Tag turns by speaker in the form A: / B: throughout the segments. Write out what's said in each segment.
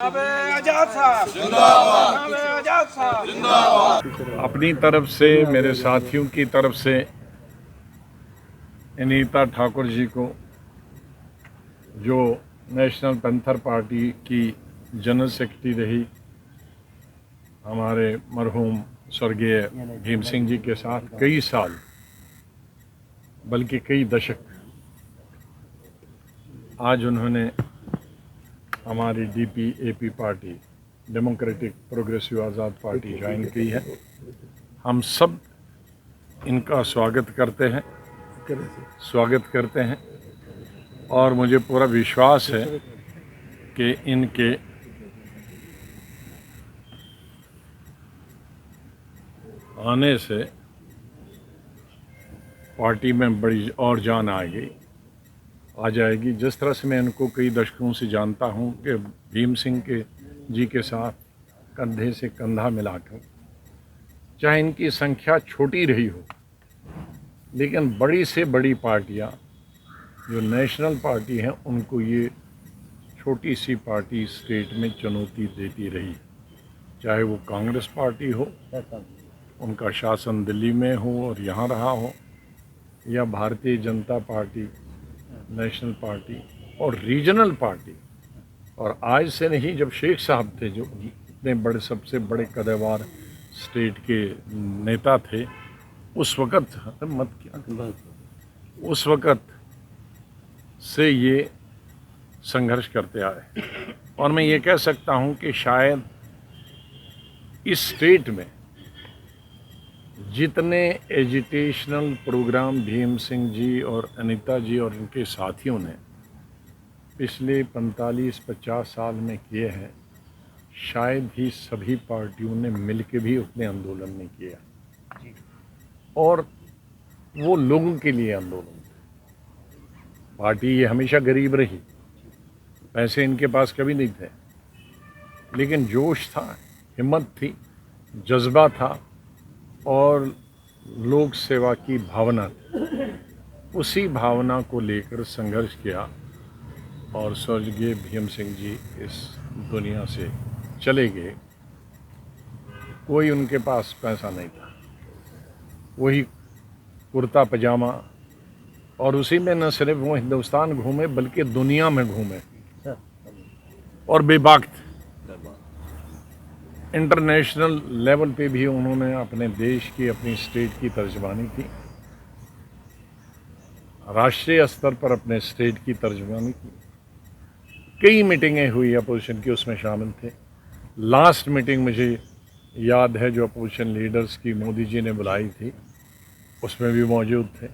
A: आजाद साहब जिंदाबाद, आजाद साहब जिंदाबाद।
B: अपनी तरफ से, मेरे साथियों की तरफ से अनीता ठाकुर जी को, जो नेशनल पैंथर पार्टी की जनरल सेक्रेटरी रही, हमारे मरहूम स्वर्गीय भीम सिंह जी के साथ कई साल बल्कि कई दशक, आज उन्होंने हमारी DPAP पार्टी, डेमोक्रेटिक प्रोग्रेसिव आज़ाद पार्टी ज्वाइन की है। हम सब इनका स्वागत करते हैं और मुझे पूरा विश्वास है कि इनके आने से पार्टी में बड़ी और जान आ जाएगी। जिस तरह से मैं इनको कई दशकों से जानता हूं कि भीम सिंह जी के साथ कंधे से कंधा मिलाकर, चाहे इनकी संख्या छोटी रही हो, लेकिन बड़ी से बड़ी पार्टियां जो नेशनल पार्टी हैं उनको ये छोटी सी पार्टी स्टेट में चुनौती देती रही। चाहे वो कांग्रेस पार्टी हो, उनका शासन दिल्ली में हो और यहाँ रहा हो, या Bharatiya Janata party, national party और रीजनल पार्टी। और आज से नहीं, जब शेख साहब थे, जो इतने बड़े, सबसे बड़े कदेवार स्टेट के नेता थे, उस वक़्त से ये संघर्ष करते आए। और मैं ये कह सकता हूँ कि शायद इस स्टेट में जितने एजुटेशनल प्रोग्राम भीम सिंह जी और अनीता जी और उनके साथियों ने पिछले 45-50 साल में किए हैं, शायद ही सभी पार्टियों ने मिलकर भी उतने आंदोलन नहीं किया। और वो लोगों के लिए आंदोलन थे। पार्टी ये हमेशा गरीब रही, पैसे इनके पास कभी नहीं थे, लेकिन जोश था, हिम्मत थी, जज्बा था और लोक सेवा की भावना थी। उसी भावना को लेकर संघर्ष किया और स्वर्गीय भीम सिंह जी इस दुनिया से चले गए। कोई उनके पास पैसा नहीं था, वही कुर्ता पजामा, और उसी में न सिर्फ वो हिंदुस्तान घूमे बल्कि दुनिया में घूमे और बेबाक थे। इंटरनेशनल लेवल पे भी उन्होंने अपने देश की, अपनी स्टेट की तर्जमानी की, राष्ट्रीय स्तर पर अपने स्टेट की तर्जमानी की। कई मीटिंगें हुई अपोजिशन की, उसमें शामिल थे। लास्ट मीटिंग मुझे याद है जो अपोजिशन लीडर्स की मोदी जी ने बुलाई थी, उसमें भी मौजूद थे।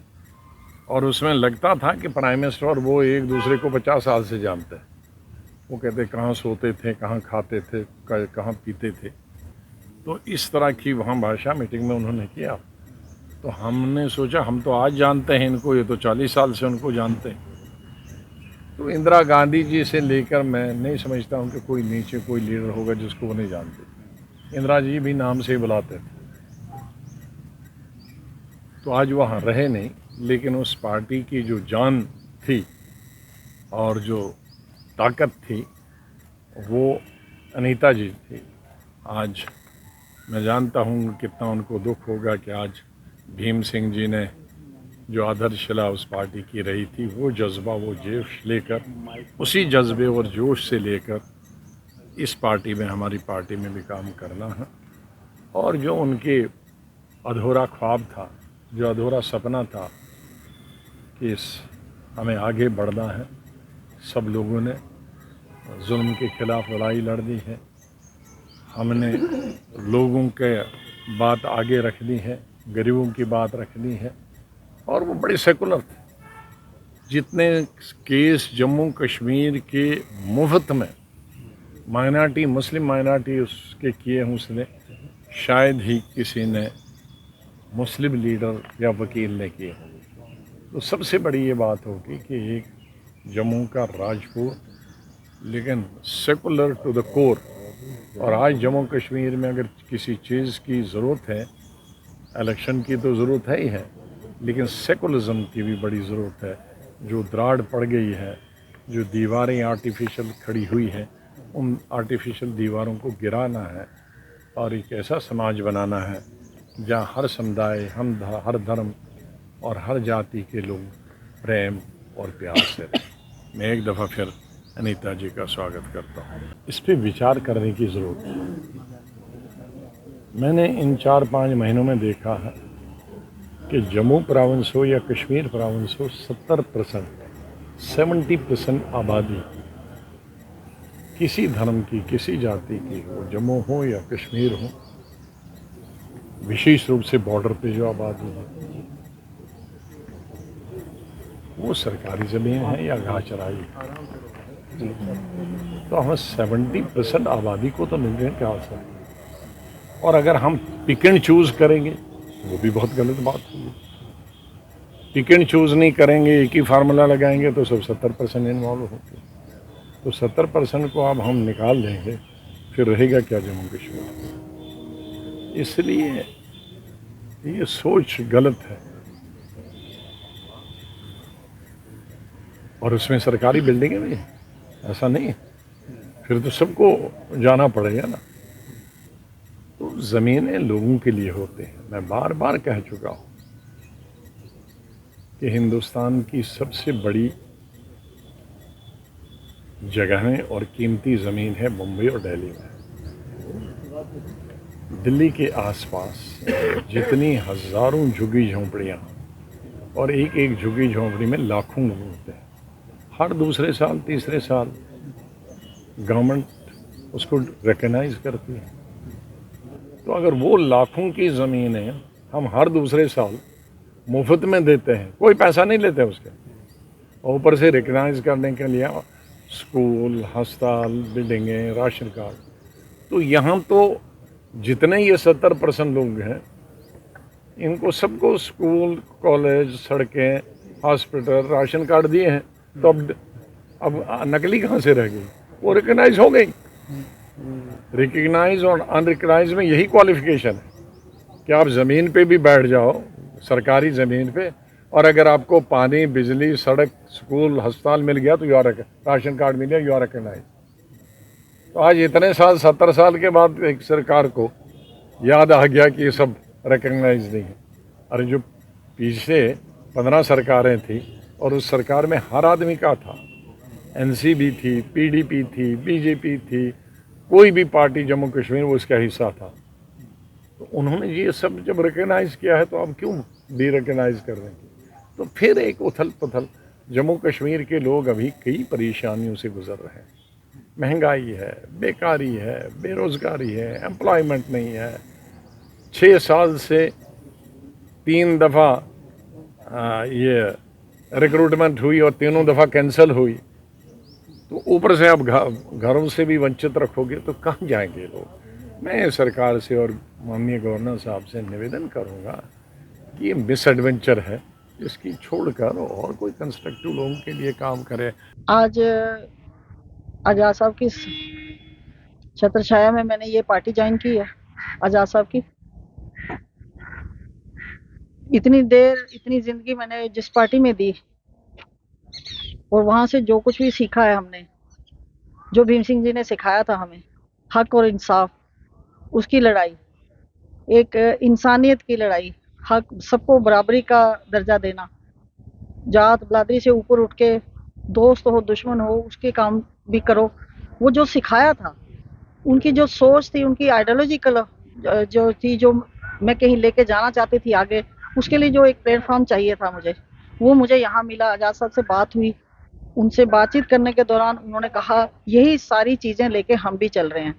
B: और उसमें लगता था कि प्राइम मिनिस्टर और वो एक दूसरे को 50 साल से जानते हैं। वो कहते कहाँ सोते थे, कहाँ खाते थे, कहाँ पीते थे। तो इस तरह की वहाँ भाषा मीटिंग में उन्होंने किया। तो हमने सोचा हम तो आज जानते हैं इनको, ये तो 40 साल से उनको जानते हैं। तो इंदिरा गांधी जी से लेकर मैं नहीं समझता हूँ कि कोई नीचे कोई लीडर होगा जिसको वो नहीं जानते। इंदिरा जी भी नाम से ही बुलाते थे। तो आज वहाँ रहे नहीं, लेकिन उस पार्टी की जो जान थी और जो ताकत थी वो अनीता जी थी। आज मैं जानता हूँ कितना उनको दुख होगा कि आज भीम सिंह जी ने जो आधारशिला उस पार्टी की रही थी, वो जज्बा, वो जोश लेकर, उसी जज्बे और जोश से लेकर इस पार्टी में, हमारी पार्टी में भी काम करना है। और जो उनके अधूरा ख्वाब था, जो अधूरा सपना था कि हमें आगे बढ़ना है, सब लोगों ने जुल्म के खिलाफ लड़ाई लड़ दी है। हमने लोगों के बात आगे रखनी है, गरीबों की बात रखनी है। और वो बड़े सेकुलर थे। जितने केस जम्मू कश्मीर के मुफ्त में माइनॉरिटी, मुस्लिम माइनॉरिटी उसके किए हैं, उसने शायद ही किसी ने मुस्लिम लीडर या वकील ने किए होंगे। तो सबसे बड़ी ये बात होगी कि एक जम्मू का राजपूत, लेकिन सेकुलर टू द कोर। और आज जम्मू कश्मीर में अगर किसी चीज़ की ज़रूरत है, इलेक्शन की तो ज़रूरत है ही है, लेकिन सेकुलरिज्म की भी बड़ी ज़रूरत है। जो दराड़ पड़ गई है, जो दीवारें आर्टिफिशियल खड़ी हुई हैं, उन आर्टिफिशियल दीवारों को गिराना है और एक ऐसा समाज बनाना है जहाँ हर समुदाय, हर धर्म और हर जाति के लोग प्रेम और प्यार से रहें। मैं एक दफ़ा फिर अनीता जी का स्वागत करता हूँ। इस पर विचार करने की ज़रूरत है। मैंने इन 4-5 महीनों में देखा है कि जम्मू प्रोविंस हो या कश्मीर प्रोविंस हो, 70% आबादी किसी धर्म की, किसी जाति की हो, जम्मू हो या कश्मीर हो, विशेष रूप से बॉर्डर पे जो आबादी है वो सरकारी ज़मीन है या घास चराई है। तो हमें 70% आबादी को तो मिलने का आशा है। और अगर हम पिक एंड चूज़ करेंगे वो भी बहुत गलत बात होगी। पिक एंड चूज़ नहीं करेंगे, एक ही फार्मूला लगाएंगे तो सब 70% इन्वॉल्व होंगे। तो 70% को अब हम निकाल देंगे, फिर रहेगा क्या जम्मू कश्मीर। इसलिए ये सोच गलत है। और उसमें सरकारी बिल्डिंगें भी, ऐसा नहीं है, फिर तो सबको जाना पड़ेगा ना। तो ज़मीनें लोगों के लिए होते हैं। मैं बार बार कह चुका हूँ कि हिंदुस्तान की सबसे बड़ी जगहें और कीमती ज़मीन है मुंबई और दिल्ली में। दिल्ली के आसपास जितनी हज़ारों झुग्गी झोंपड़ियाँ, और एक एक झुग्गी झोंपड़ी में लाखों लोग होते हैं। हर दूसरे साल, तीसरे साल गवर्नमेंट उसको रिकग्नाइज़ करती है। तो अगर वो लाखों की ज़मीनें हम हर दूसरे साल मुफ्त में देते हैं, कोई पैसा नहीं लेते उसके, और ऊपर से रिकग्नाइज़ करने के लिए स्कूल, अस्पताल, बिल्डिंगें, राशन कार्ड, तो यहाँ तो जितने ये 70% लोग हैं, इनको सबको स्कूल, कॉलेज, सड़कें, हॉस्पिटल, राशन कार्ड दिए हैं। तो अब नकली कहाँ से रह गई? वो रिकग्नाइज हो गई। रिकग्नाइज और अनरिकग्नाइज में यही क्वालिफिकेशन है कि आप ज़मीन पे भी बैठ जाओ, सरकारी ज़मीन पे, और अगर आपको पानी, बिजली, सड़क, स्कूल, अस्पताल मिल गया तो राशन कार्ड मिल गया, यू आर रिकग्नाइज। तो आज इतने साल, 70 साल के बाद एक सरकार को याद आ गया कि ये सब रिकग्नाइज नहीं है। अरे जो पीछे 15 सरकारें थी और उस सरकार में हर आदमी का था, एनसीबी थी, पीडीपी थी, बीजेपी थी, कोई भी पार्टी जम्मू कश्मीर वो उसका हिस्सा था। तो उन्होंने ये सब जब रिकग्नाइज़ किया है तो अब क्यों डी रिकग्नाइज़ कर रहे हैं? तो फिर एक उथल पुथल। जम्मू कश्मीर के लोग अभी कई परेशानियों से गुजर रहे हैं। महंगाई है, बेकारी है, बेरोज़गारी है, एम्प्लॉयमेंट नहीं है। 6 साल से 3 दफ़ा ये रिक्रूटमेंट हुई और तीनों दफ़ा कैंसिल हुई। तो ऊपर से अब घरों से भी वंचित रखोगे तो कहाँ जाएंगे लोग? मैं सरकार से और माननीय गवर्नर साहब से निवेदन करूँगा कि ये मिसएडवेंचर है, इसकी छोड़कर और कोई कंस्ट्रक्टिव लोगों के लिए काम करे।
C: आज आज़ाद साहब की छत्रछाया में मैंने ये पार्टी ज्वाइन की है, आज़ाद साहब की। इतनी देर, इतनी ज़िंदगी मैंने जिस पार्टी में दी और वहाँ से जो कुछ भी सीखा है हमने, जो भीम सिंह जी ने सिखाया था हमें, हक और इंसाफ, उसकी लड़ाई, एक इंसानियत की लड़ाई, हक, सबको बराबरी का दर्जा देना, जात बरादरी से ऊपर उठ के दोस्त हो दुश्मन हो उसके काम भी करो, वो जो सिखाया था, उनकी जो सोच थी, उनकी आइडियोलॉजिकल जो थी, जो मैं कहीं लेके जाना चाहती थी आगे, उसके लिए जो एक प्लेटफॉर्म चाहिए था मुझे, वो मुझे यहाँ मिला। आज़ाद साहब से बात हुई, उनसे बातचीत करने के दौरान उन्होंने कहा यही सारी चीज़ें लेके हम भी चल रहे हैं।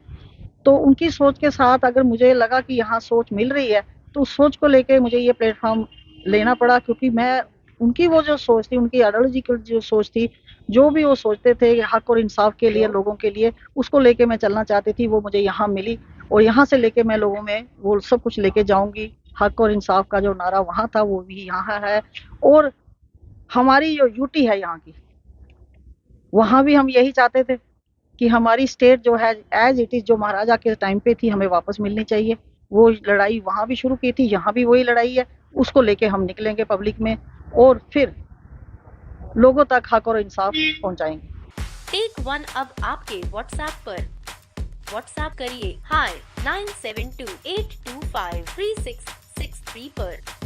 C: तो उनकी सोच के साथ अगर मुझे लगा कि यहाँ सोच मिल रही है तो उस सोच को लेके मुझे ये प्लेटफॉर्म लेना पड़ा, क्योंकि मैं उनकी वो जो सोच थी, उनकी आइडियोलॉजिकल जो सोच थी, जो भी वो सोचते थे हक और इंसाफ के लिए, लोगों के लिए, उसको लेके मैं चलना चाहती थी। वो मुझे यहाँ मिली और यहाँ से लेके मैं लोगों में वो सब कुछ लेके जाऊंगी। हक और इंसाफ का जो नारा वहाँ था वो भी यहाँ है, और हमारी जो यूटी है यहाँ की, वहाँ भी हम यही चाहते थे कि हमारी स्टेट जो है एज इट इज़, जो महाराजा के टाइम पे थी, हमें वापस मिलनी चाहिए। वो लड़ाई वहाँ भी शुरू की थी, यहाँ भी वही लड़ाई है, उसको लेके हम निकलेंगे पब्लिक में और फिर लोगों तक हक और इंसाफ पहुँचाएंगे।
D: टेक वन अब आपके व्हाट्सएप पर व्हाट्सएप करिए हाय 9728253663 पर।